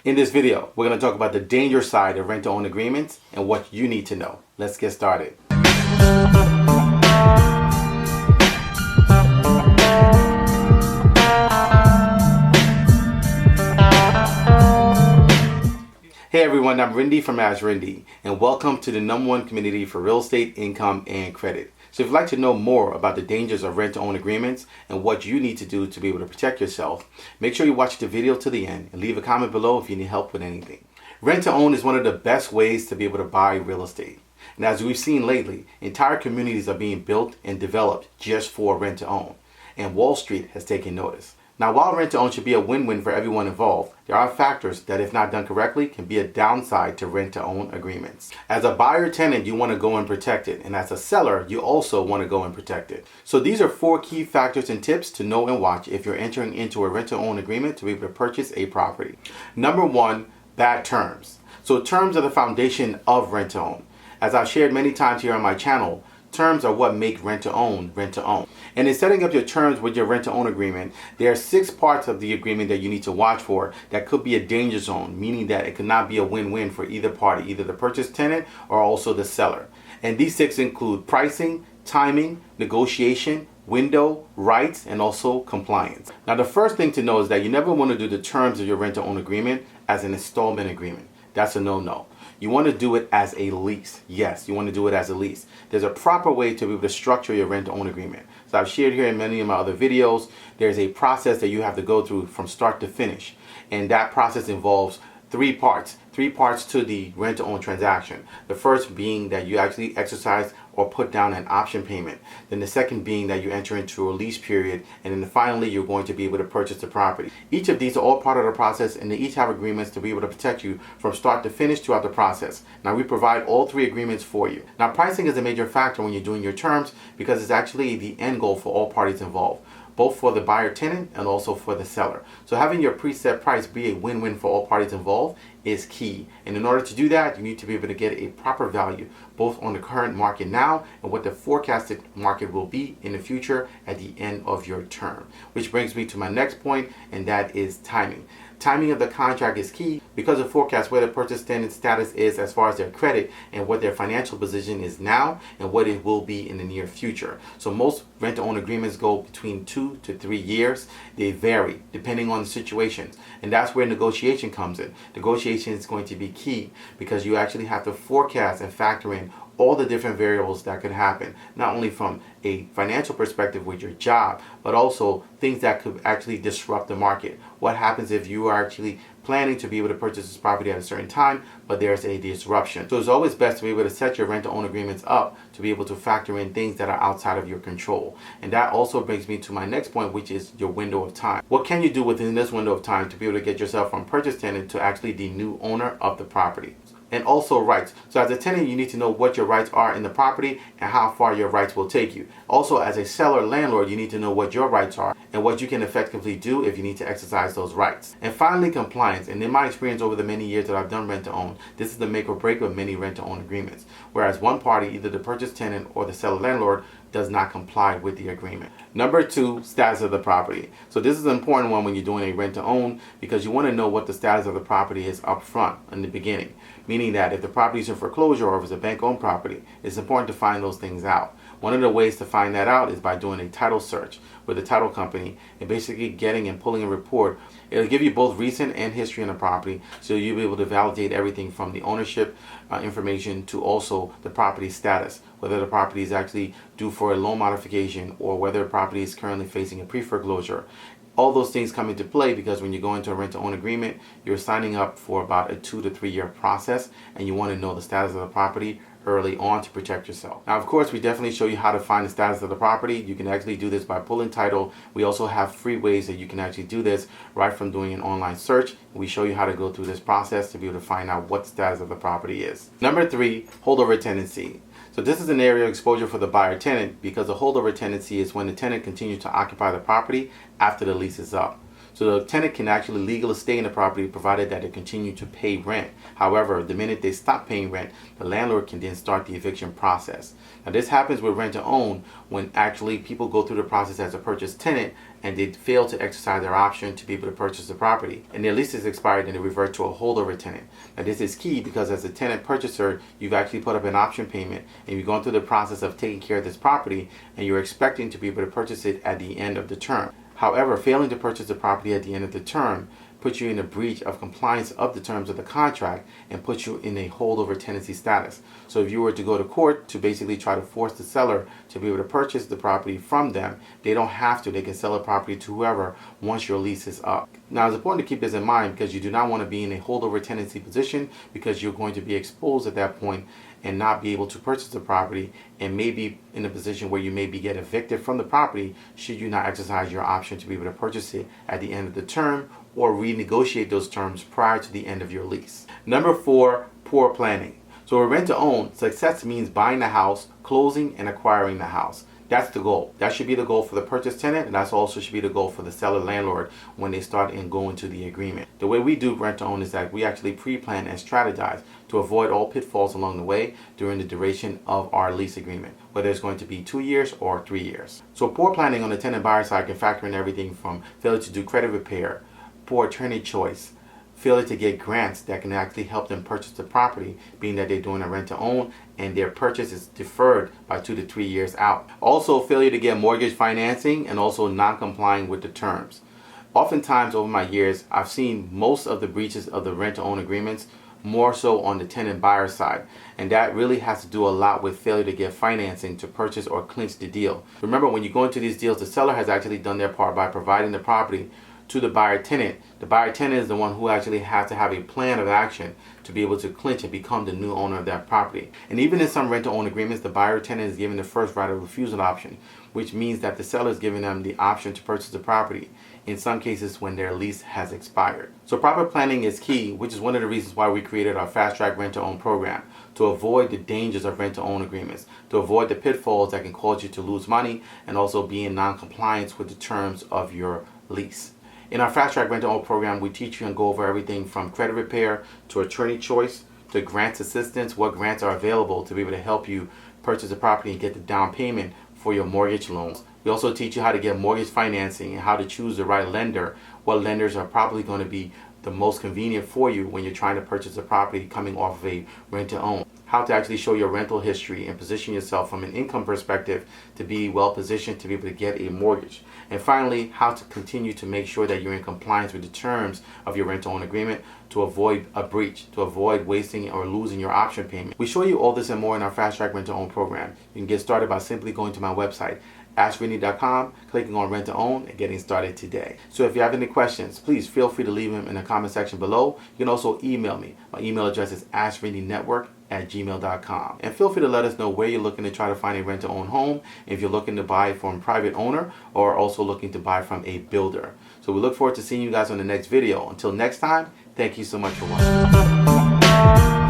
In this video, we're going to talk about the danger side of rent-to-own agreements and what you need to know. Let's get started. Hey everyone, I'm Rinde from AskRinde, and welcome to the #1 community for real estate, income, and credit. So if you'd like to know more about the dangers of rent-to-own agreements and what you need to do to be able to protect yourself, make sure you watch the video to the end and leave a comment below if you need help with anything. Rent-to-own is one of the best ways to be able to buy real estate. And as we've seen lately, entire communities are being built and developed just for rent-to-own. And Wall Street has taken notice. Now, while rent-to-own should be a win-win for everyone involved, there are factors that, if not done correctly, can be a downside to rent-to-own agreements. As a buyer tenant, you want to go and protect it, and as a seller, you also want to go and protect it. So these are 4 key factors and tips to know and watch if you're entering into a rent-to-own agreement to be able to purchase a property. Number 1, bad terms. So terms are the foundation of rent-to-own. As I've shared many times here on my channel, terms are what make rent-to-own rent-to-own. And in setting up your terms with your rent-to-own agreement, there are 6 parts of the agreement that you need to watch for that could be a danger zone, meaning that it could not be a win-win for either party, either the purchase tenant or also the seller. And these 6 include pricing, timing, negotiation, window, rights, and also compliance. Now, the first thing to know is that you never want to do the terms of your rent-to-own agreement as an installment agreement. That's a no-no. You want to do it as a lease. Yes, you want to do it as a lease. There's a proper way to be able to structure your rent-to-own agreement. So I've shared here in many of my other videos, there's a process that you have to go through from start to finish. And that process involves 3 parts to the rent-to-own transaction. The first being that you actually exercise or put down an option payment. Then the second being that you enter into a lease period. And then finally, you're going to be able to purchase the property. Each of these are all part of the process, and they each have agreements to be able to protect you from start to finish throughout the process. Now, we provide all 3 agreements for you. Now, pricing is a major factor when you're doing your terms because it's actually the end goal for all parties involved, both for the buyer tenant and also for the seller. So having your preset price be a win-win for all parties involved is key. And in order to do that, you need to be able to get a proper value, both on the current market now and what the forecasted market will be in the future at the end of your term. Which brings me to my next point, and that is timing. Timing of the contract is key because it forecasts where the purchase tenant status is as far as their credit and what their financial position is now and what it will be in the near future. So most rent-to-own agreements go between 2 to 3 years. They vary depending on the situation. And that's where negotiation comes in. Negotiation is going to be key because you actually have to forecast and factor in all the different variables that could happen, not only from a financial perspective with your job, but also things that could actually disrupt the market. What happens if you are actually planning to be able to purchase this property at a certain time, but there's a disruption? So it's always best to be able to set your rent-to-own agreements up to be able to factor in things that are outside of your control. And that also brings me to my next point, which is your window of time. What can you do within this window of time to be able to get yourself from purchase tenant to actually the new owner of the property? And also rights. So as a tenant, you need to know what your rights are in the property and how far your rights will take you. Also, as a seller landlord, you need to know what your rights are and what you can effectively do if you need to exercise those rights. And finally, compliance. And in my experience over the many years that I've done rent-to-own, this is the make or break of many rent-to-own agreements. Whereas one party, either the purchase tenant or the seller landlord, does not comply with the agreement. Number 2, status of the property. So this is an important one when you're doing a rent-to-own because you want to know what the status of the property is up front in the beginning. Meaning that if the property is in foreclosure or if it's a bank-owned property, it's important to find those things out. One of the ways to find that out is by doing a title search with the title company and basically getting and pulling a report. It'll give you both recent and history on the property, so you'll be able to validate everything from the ownership information to also the property status, whether the property is actually due for a loan modification or whether the property is currently facing a pre-foreclosure. All those things come into play because when you go into a rent-to-own agreement, you're signing up for about a 2 to 3 year process, and you want to know the status of the property early on to protect yourself. Now, of course, we definitely show you how to find the status of the property. You can actually do this by pulling title. We also have free ways that you can actually do this right from doing an online search. We show you how to go through this process to be able to find out what the status of the property is. Number 3, holdover tenancy. So this is an area of exposure for the buyer tenant because a holdover tenancy is when the tenant continues to occupy the property after the lease is up. So the tenant can actually legally stay in the property provided that they continue to pay rent. However, the minute they stop paying rent, the landlord can then start the eviction process. Now this happens with rent to own when actually people go through the process as a purchase tenant and they fail to exercise their option to be able to purchase the property, and their lease is expired and they revert to a holdover tenant. Now this is key because as a tenant purchaser, you've actually put up an option payment and you've gone through the process of taking care of this property and you're expecting to be able to purchase it at the end of the term. However, failing to purchase the property at the end of the term puts you in a breach of compliance of the terms of the contract and puts you in a holdover tenancy status. So if you were to go to court to basically try to force the seller to be able to purchase the property from them, they don't have to. They can sell the property to whoever once your lease is up. Now it's important to keep this in mind because you do not want to be in a holdover tenancy position because you're going to be exposed at that point and not be able to purchase the property and maybe in a position where you maybe get evicted from the property should you not exercise your option to be able to purchase it at the end of the term or renegotiate those terms prior to the end of your lease. Number 4, poor planning. So with rent to own, success means buying the house, closing, and acquiring the house. That's the goal. That should be the goal for the purchase tenant, and that's also should be the goal for the seller landlord when they start and go into the agreement. The way we do rent to own is that we actually pre-plan and strategize to avoid all pitfalls along the way during the duration of our lease agreement, whether it's going to be 2 years or 3 years. So poor planning on the tenant buyer side can factor in everything from failure to do credit repair, poor attorney choice, failure to get grants that can actually help them purchase the property, being that they're doing a rent to own and their purchase is deferred by 2 to 3 years out. Also failure to get mortgage financing and also non-complying with the terms. Oftentimes over my years, I've seen most of the breaches of the rent to own agreements more so on the tenant buyer side, and that really has to do a lot with failure to get financing to purchase or clinch the deal. Remember, when you go into these deals, the seller has actually done their part by providing the property to the buyer tenant. The buyer tenant is the one who actually has to have a plan of action to be able to clinch and become the new owner of that property. And even in some rent to own agreements, the buyer tenant is given the first right of refusal option, which means that the seller is giving them the option to purchase the property in some cases when their lease has expired. So proper planning is key, which is one of the reasons why we created our fast track rent to own program, to avoid the dangers of rent to own agreements, to avoid the pitfalls that can cause you to lose money and also be in non-compliance with the terms of your lease. In our Fast Track Rent to Own program, we teach you and go over everything from credit repair to attorney choice to grants assistance, what grants are available to be able to help you purchase a property and get the down payment for your mortgage loans. We also teach you how to get mortgage financing and how to choose the right lender, what lenders are probably going to be the most convenient for you when you're trying to purchase a property coming off of a rent to own. How to actually show your rental history and position yourself from an income perspective to be well positioned to be able to get a mortgage. And finally, how to continue to make sure that you're in compliance with the terms of your rent to own agreement to avoid a breach, to avoid wasting or losing your option payment. We show you all this and more in our Fast Track Rent to Own program. You can get started by simply going to my website, AskRinde.com, clicking on Rent to Own, and getting started today. So if you have any questions, please feel free to leave them in the comment section below. You can also email me. My email address is AskRindeNetwork@gmail.com. And feel free to let us know where you're looking to try to find a rent to own home, if you're looking to buy from a private owner or also looking to buy from a builder. So we look forward to seeing you guys on the next video. Until next time, thank you so much for watching.